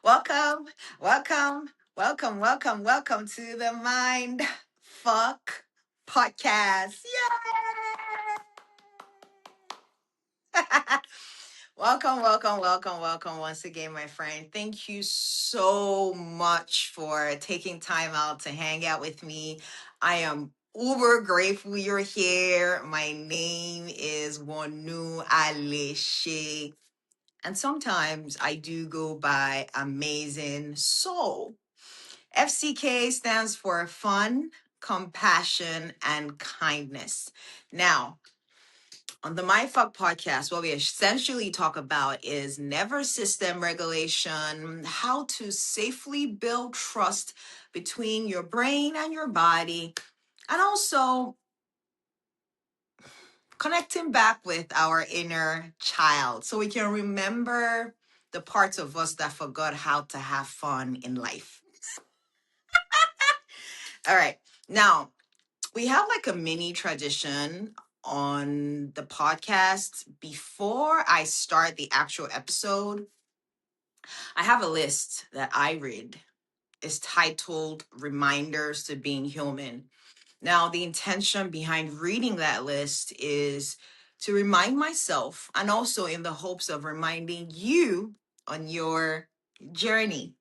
Welcome, welcome, welcome to the Mind Fuck Podcast. Yay! welcome once again, my friend. Thank you so much for taking time out to hang out with me. I am uber grateful you're here. My name is Wonu Aleshe. And sometimes I do go by Amazing Soul. FCK stands for fun, compassion, and kindness. Now, on the Mindfuck podcast, what we essentially talk about is nervous system regulation, how to safely build trust between your brain and your body, and also connecting back with our inner child so we can remember the parts of us that forgot how to have fun in life. All right. Now, we have like a mini tradition on the podcast. Before I start the actual episode, I have a list that I read. It's titled Reminders to Being Human. Now, the intention behind reading that list is to remind myself and also in the hopes of reminding you on your journey.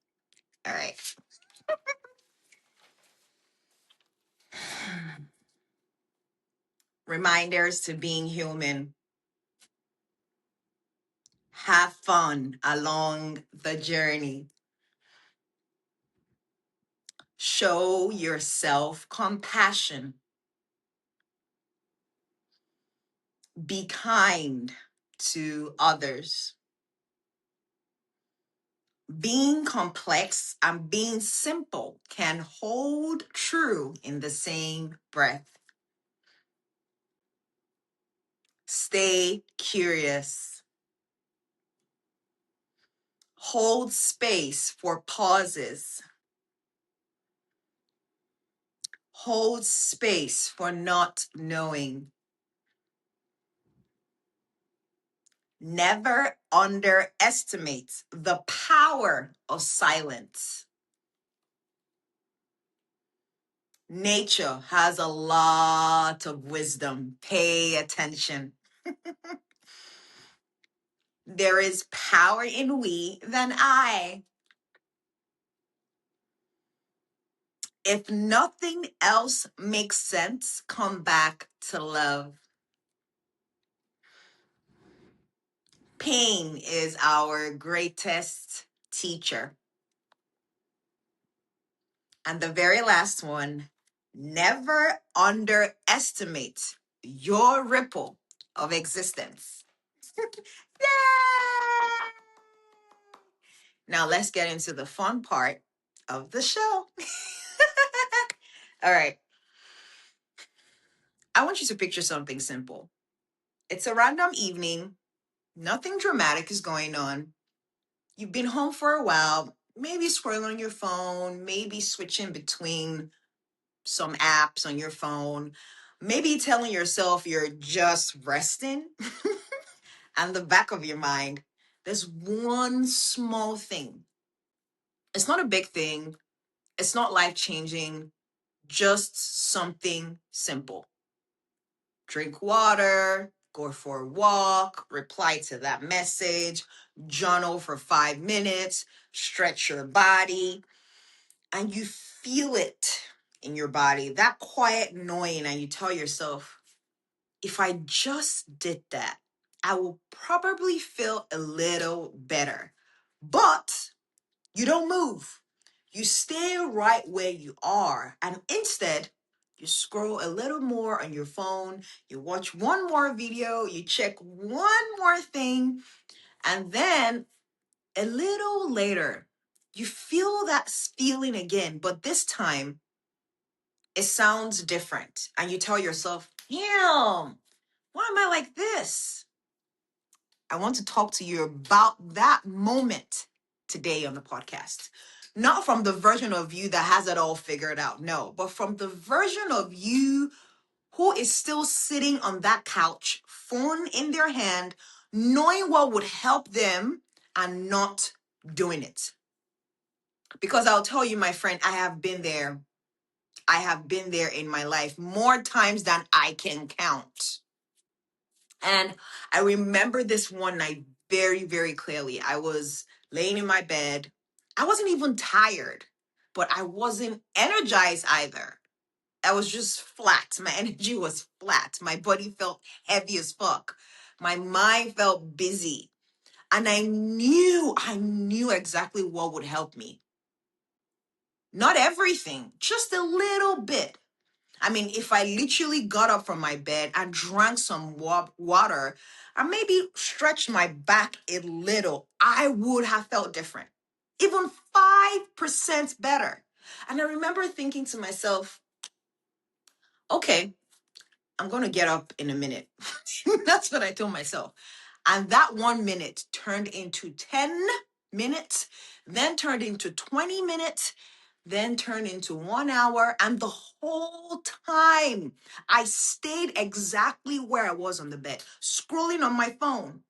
All right. Reminders to being human. Have fun along the journey. Show yourself compassion. Be kind to others. Being complex and being simple can hold true in the same breath. Stay curious. Hold space for pauses. Hold space for not knowing. Never underestimate the power of silence. Nature has a lot of wisdom. Pay attention. There is power in we than I. If nothing else makes sense, come back to love. Pain is our greatest teacher. And the very last one, never underestimate your ripple of existence. Yay! Now let's get into the fun part of the show. All right. I want you to picture something simple. It's a random evening. Nothing dramatic is going on. You've been home for a while, maybe scrolling on your phone, maybe switching between some apps on your phone, maybe telling yourself you're just resting. And the back of your mind, there's one small thing. It's not a big thing. It's not life changing, just something simple. Drink water, go for a walk, reply to that message, journal for 5 minutes, stretch your body, and you feel it in your body, that quiet knowing, and you tell yourself, if I just did that, I will probably feel a little better. But you don't move. You stay right where you are. And instead, you scroll a little more on your phone, you watch one more video, you check one more thing, and then a little later, you feel that feeling again, but this time it sounds different. And you tell yourself, damn, why am I like this? I want to talk to you about that moment today on the podcast. Not from the version of you that has it all figured out, no, but from the version of you who is still sitting on that couch, phone in their hand, knowing what would help them and not doing it. Because I'll tell you, my friend, I have been there. I have been there in my life more times than I can count. And I remember this one night very, very clearly. I was laying in my bed. I wasn't even tired, but I wasn't energized either. I was just flat. My energy was flat. My body felt heavy as fuck. My mind felt busy. And I knew exactly what would help me. Not everything, just a little bit. I mean, if I literally got up from my bed and drank some water and maybe stretched my back a little, I would have felt different. Even 5% better. And I remember thinking to myself, okay, I'm going to get up in a minute. That's what I told myself. And that 1 minute turned into 10 minutes, then turned into 20 minutes, then turned into 1 hour. And the whole time I stayed exactly where I was on the bed, scrolling on my phone,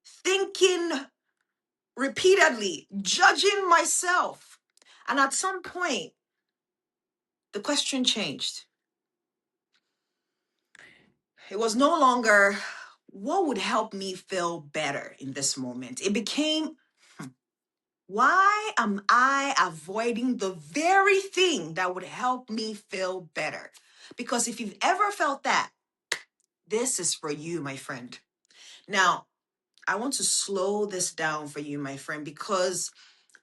thinking repeatedly, judging myself. And at some point, the question changed. It was no longer what would help me feel better in this moment. It became, why am I avoiding the very thing that would help me feel better? Because if you've ever felt that, this is for you, my friend. Now, I want to slow this down for you, my friend, because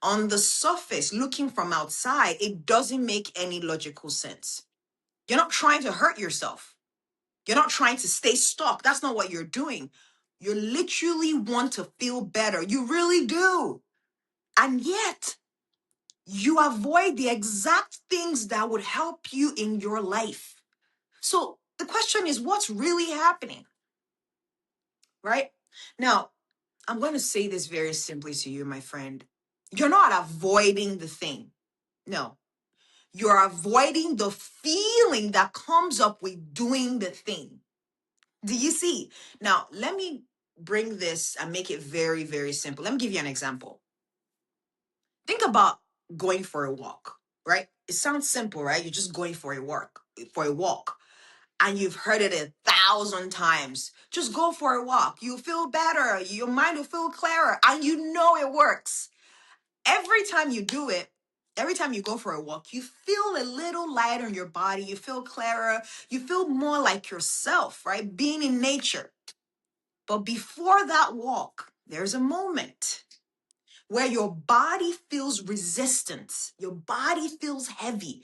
on the surface, looking from outside, it doesn't make any logical sense. You're not trying to hurt yourself. You're not trying to stay stuck. That's not what you're doing. You literally want to feel better. You really do. And yet, you avoid the exact things that would help you in your life. So the question is, what's really happening? Right? Now, I'm going to say this very simply to you, my friend. You're not avoiding the thing. No, you're avoiding the feeling that comes up with doing the thing. Do you see? Now, let me bring this and make it very, very simple. Let me give you an example. Think about going for a walk, right? It sounds simple, right? You're just going for a walk. And you've heard it 1,000 times. Just go for a walk. You'll feel better. Your mind will feel clearer. And you know it works. Every time you do it, every time you go for a walk, you feel a little lighter in your body. You feel clearer. You feel more like yourself, right? Being in nature. But before that walk, there's a moment where your body feels resistance. Your body feels heavy,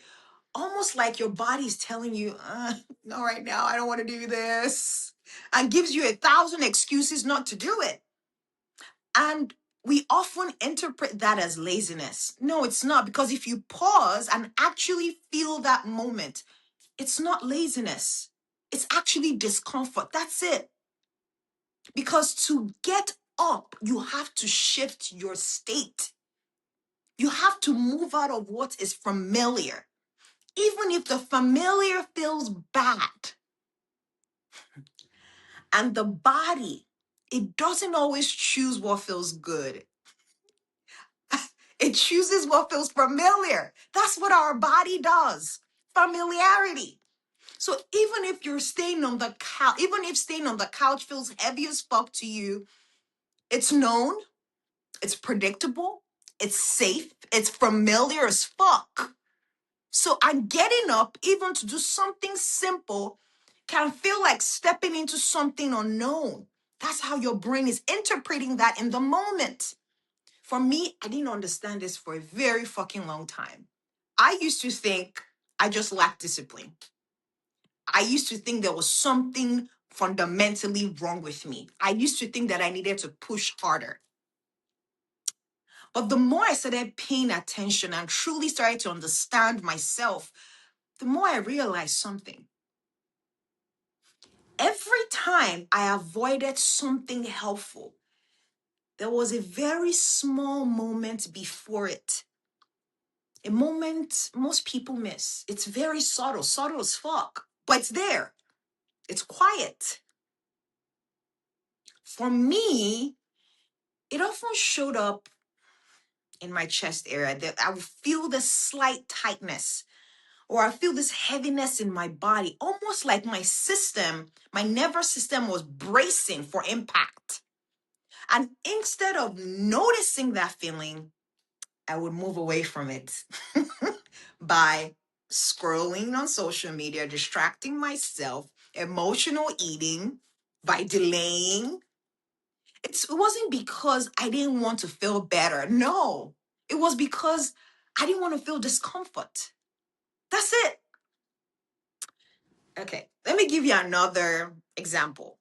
almost like your body's telling you, no, right now, I don't want to do this, and gives you 1,000 excuses not to do it. And we often interpret that as laziness. No, it's not, because if you pause and actually feel that moment, it's not laziness. It's actually discomfort. That's it. Because to get up, you have to shift your state. You have to move out of what is familiar. Even if the familiar feels bad. And the body, it doesn't always choose what feels good. It chooses what feels familiar. That's what our body does. Familiarity. So even if you're staying on the couch, even if staying on the couch feels heavy as fuck to you, it's known, it's predictable, it's safe, it's familiar as fuck. So I'm getting up even to do something simple can feel like stepping into something unknown. That's how your brain is interpreting that in the moment. For me, I didn't understand this for a very fucking long time. I used to think I just lacked discipline. I used to think there was something fundamentally wrong with me. I used to think that I needed to push harder. But the more I started paying attention and truly started to understand myself, the more I realized something. Every time I avoided something helpful, there was a very small moment before it. A moment most people miss. It's very subtle, subtle as fuck, but it's there. It's quiet. For me, it often showed up in my chest area, that I would feel this slight tightness, or I feel this heaviness in my body, almost like my system, my nervous system was bracing for impact. And instead of noticing that feeling, I would move away from it by scrolling on social media, distracting myself, emotional eating, by delaying. It wasn't because I didn't want to feel better. No, it was because I didn't want to feel discomfort. That's it. Okay, let me give you another example.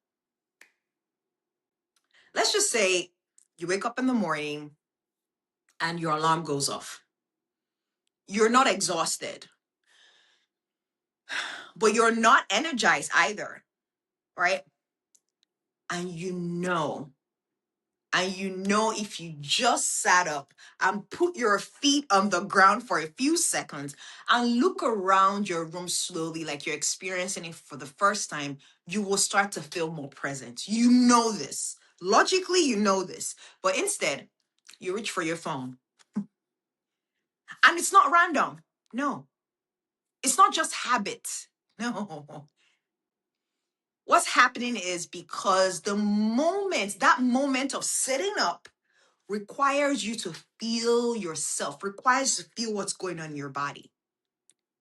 Let's just say you wake up in the morning and your alarm goes off. You're not exhausted, but you're not energized either, right? And if you just sat up and put your feet on the ground for a few seconds and look around your room slowly, like you're experiencing it for the first time, you will start to feel more present. You know this. Logically, you know this. But instead, you reach for your phone. And it's not random. No. It's not just habit. No. What's happening is because that moment of sitting up requires you to feel yourself, requires you to feel what's going on in your body.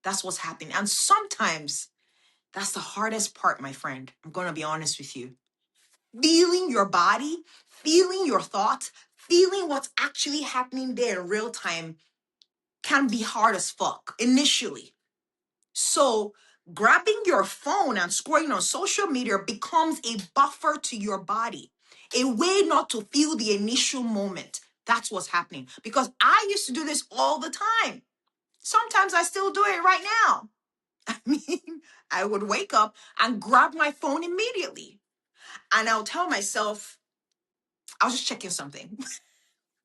That's what's happening. And sometimes that's the hardest part, my friend. I'm going to be honest with you. Feeling your body, feeling your thoughts, feeling what's actually happening there in real time can be hard as fuck initially. So grabbing your phone and scrolling on social media becomes a buffer to your body, a way not to feel the initial moment. That's what's happening. Because I used to do this all the time. Sometimes I still do it right now. I mean, I would wake up and grab my phone immediately. And I'll tell myself, I was just checking something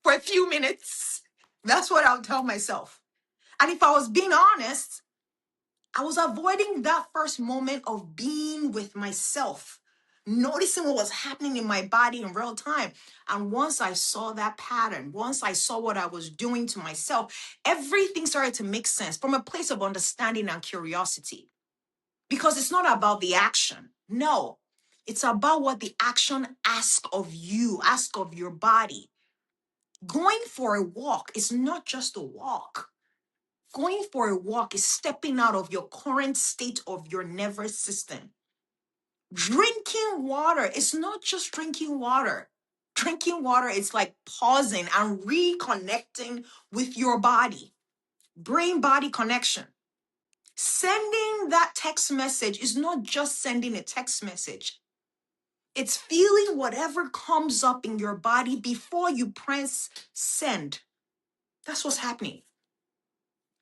for a few minutes. That's what I'll tell myself. And if I was being honest, I was avoiding that first moment of being with myself, noticing what was happening in my body in real time. And once I saw that pattern, once I saw what I was doing to myself, everything started to make sense from a place of understanding and curiosity. Because it's not about the action. No, it's about what the action asks of you, asks of your body. Going for a walk is not just a walk. Going for a walk is stepping out of your current state of your nervous system. Drinking water is not just drinking water. Drinking water is like pausing and reconnecting with your body. Brain body connection. Sending that text message is not just sending a text message. It's feeling whatever comes up in your body before you press send. That's what's happening.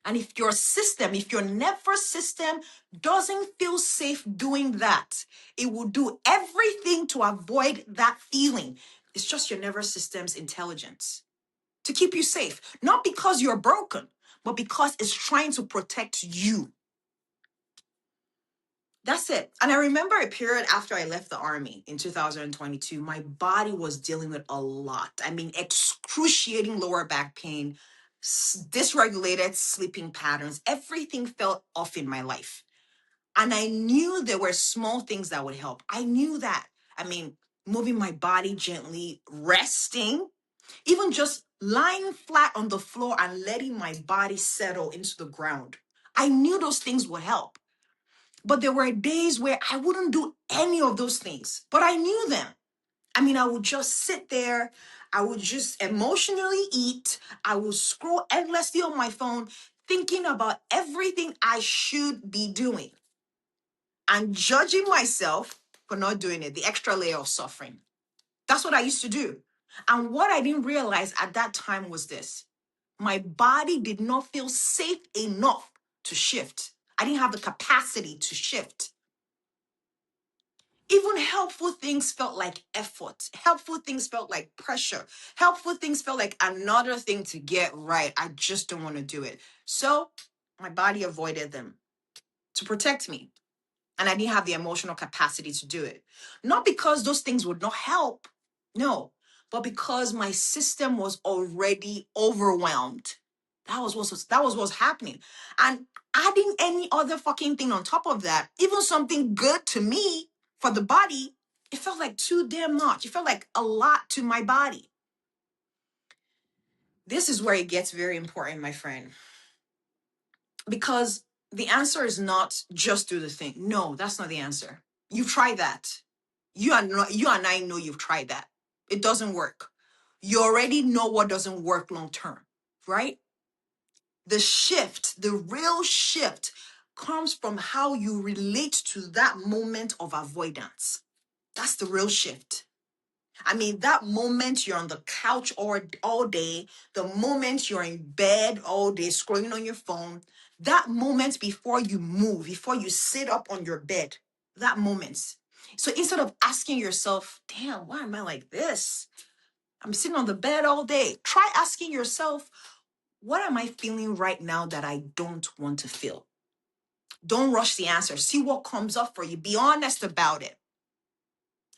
And if your nervous system doesn't feel safe doing that, it will do everything to avoid that feeling. It's just your nervous system's intelligence to keep you safe. Not because you're broken, but because it's trying to protect you. That's it. And I remember a period after I left the army in 2022, my body was dealing with a lot. I mean, excruciating lower back pain, dysregulated sleeping patterns. Everything felt off in my life. And I knew there were small things that would help. I knew that. I mean, moving my body gently, resting, even just lying flat on the floor and letting my body settle into the ground. I knew those things would help. But there were days where I wouldn't do any of those things, but I knew them. I mean, I would just sit there. I would just emotionally eat. I would scroll endlessly on my phone, thinking about everything I should be doing and judging myself for not doing it, the extra layer of suffering. That's what I used to do. And what I didn't realize at that time was this: my body did not feel safe enough to shift. I didn't have the capacity to shift. Even helpful things felt like effort. Helpful things felt like pressure. Helpful things felt like another thing to get right. I just don't want to do it. So my body avoided them to protect me. And I didn't have the emotional capacity to do it. Not because those things would not help. No. but because my system was already overwhelmed. That was what's happening. And adding any other fucking thing on top of that, even something good to me for the body, it felt like too damn much. It felt like a lot to my body. This is where it gets very important, my friend. Because the answer is not just do the thing. No, that's not the answer. You've tried that. You and I know you've tried that. It doesn't work. You already know what doesn't work long term, right? The shift, the real shift, comes from how you relate to that moment of avoidance. That's the real shift. I mean, that moment you're on the couch all day, the moment you're in bed all day scrolling on your phone, that moment before you move, before you sit up on your bed, that moment. So instead of asking yourself, damn, why am I like this? I'm sitting on the bed all day. Try asking yourself, what am I feeling right now that I don't want to feel? Don't rush the answer. See what comes up for you. Be honest about it.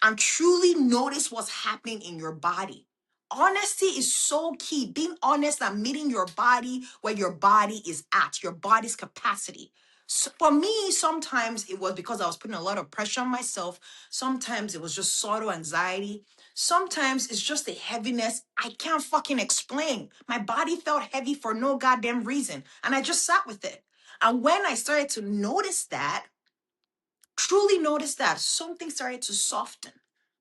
And truly notice what's happening in your body. Honesty is so key. Being honest and meeting your body where your body is at, your body's capacity. So for me, sometimes it was because I was putting a lot of pressure on myself. Sometimes it was just subtle anxiety. Sometimes it's just a heaviness I can't fucking explain. My body felt heavy for no goddamn reason. And I just sat with it. And when I started to notice that, truly noticed that something started to soften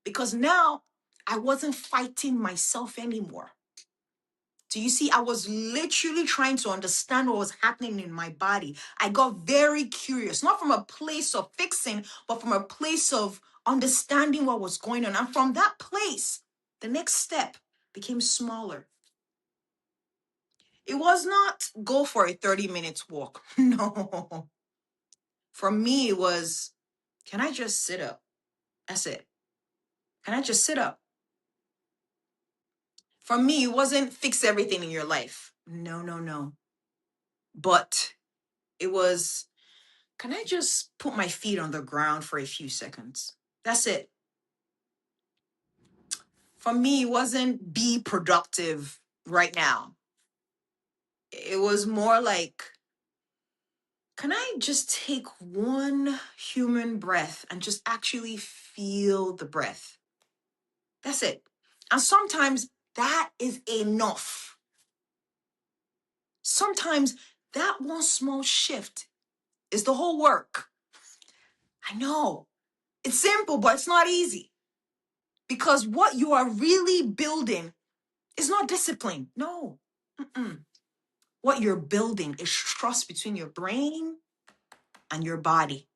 because now I wasn't fighting myself anymore. Do you see? I was literally trying to understand what was happening in my body. I got very curious, not from a place of fixing, but from a place of understanding what was going on. And from that place, the next step became smaller. It was not go for a 30 minutes walk. No. For me, it was, can I just sit up? That's it. Can I just sit up? For me, it wasn't fix everything in your life. No, no, no. But it was, can I just put my feet on the ground for a few seconds? That's it. For me, it wasn't be productive right now. It was more like, can I just take one human breath and just actually feel the breath? That's it. And sometimes that is enough. Sometimes that one small shift is the whole work. I know it's simple, but it's not easy because what you are really building is not discipline. No. Mm-mm. What you're building is trust between your brain and your body.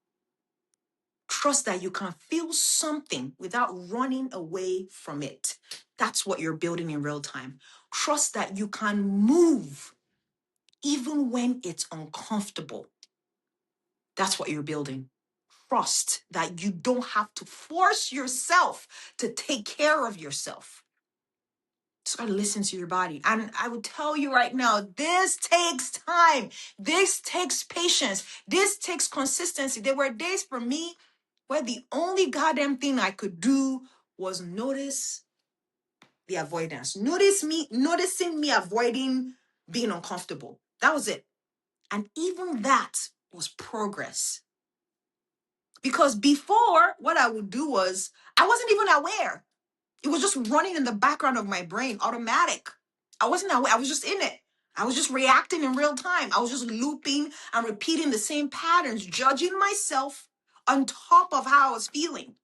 Trust that you can feel something without running away from it. That's what you're building in real time. Trust that you can move even when it's uncomfortable. That's what you're building. Trust that you don't have to force yourself to take care of yourself. Just gotta listen to your body. And I would tell you right now, this takes time. This takes patience. This takes consistency. There were days for me where the only goddamn thing I could do was notice the avoidance. Noticing me avoiding being uncomfortable. That was it. And even that was progress. Because before, what I would do was, I wasn't even aware. It was just running in the background of my brain, automatic. I wasn't aware. I was just in it. I was just reacting in real time. I was just looping and repeating the same patterns, judging myself on top of how I was feeling.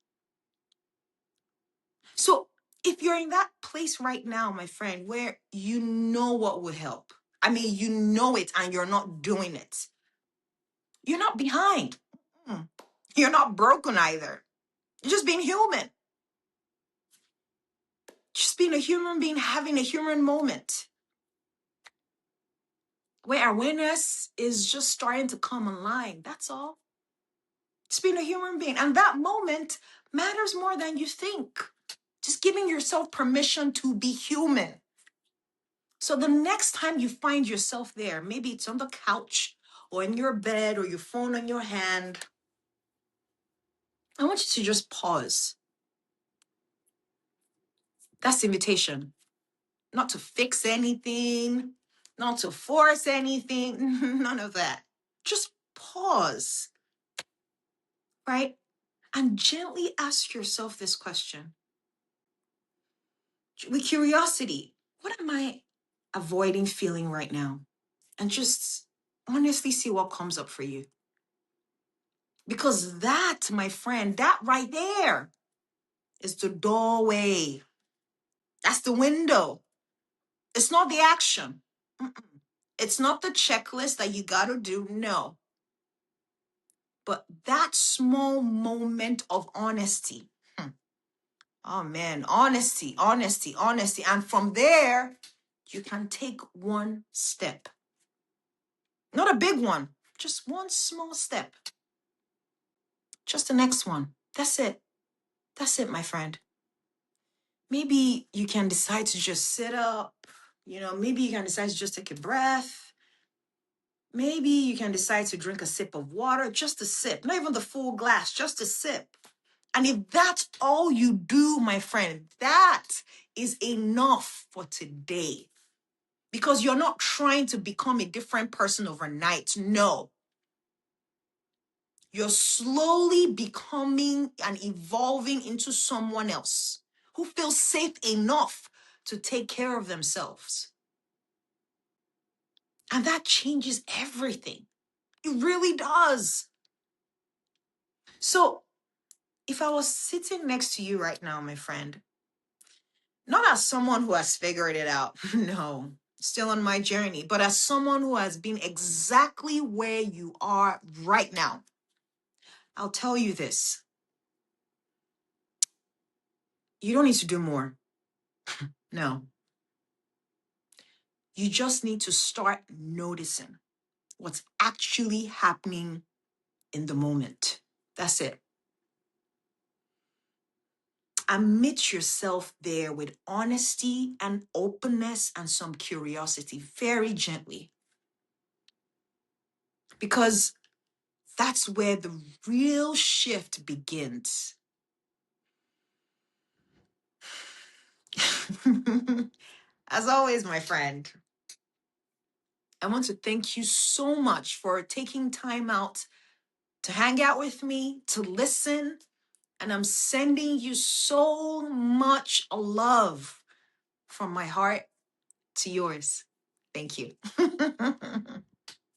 So if you're in that place right now, my friend, where you know what would help, I mean, you know it and you're not doing it, you're not behind. You're not broken either. You're just being human. Just being a human being, having a human moment where awareness is just starting to come online. That's all. Just being a human being. And that moment matters more than you think. Just giving yourself permission to be human. So the next time you find yourself there, maybe it's on the couch or in your bed or your phone in your hand, I want you to just pause. That's the invitation. Not to fix anything, not to force anything, none of that. Just pause, right? And gently ask yourself this question with curiosity. What am I avoiding feeling right now? And just honestly see what comes up for you. Because that, my friend, that right there is the doorway. That's the window. It's not the action. Mm-mm. It's not the checklist that you got to do. No. But that small moment of honesty. Oh man, honesty, honesty, honesty. And from there, you can take one step. Not a big one, just one small step. Just the next one. That's it. That's it, my friend. Maybe you can decide to just sit up. Maybe you can decide to just take a breath. Maybe you can decide to drink a sip of water, just a sip, not even the full glass, just a sip. And if that's all you do, my friend, that is enough for today. Because you're not trying to become a different person overnight. No. You're slowly becoming and evolving into someone else who feels safe enough to take care of themselves. And that changes everything. It really does. So, if I was sitting next to you right now, my friend, not as someone who has figured it out, no, still on my journey, but as someone who has been exactly where you are right now, I'll tell you this. You don't need to do more. No. You just need to start noticing what's actually happening in the moment. That's it. And meet yourself there with honesty and openness and some curiosity, very gently. Because that's where the real shift begins. As always, my friend, I want to thank you so much for taking time out to hang out with me, to listen. And I'm sending you so much love from my heart to yours. Thank you.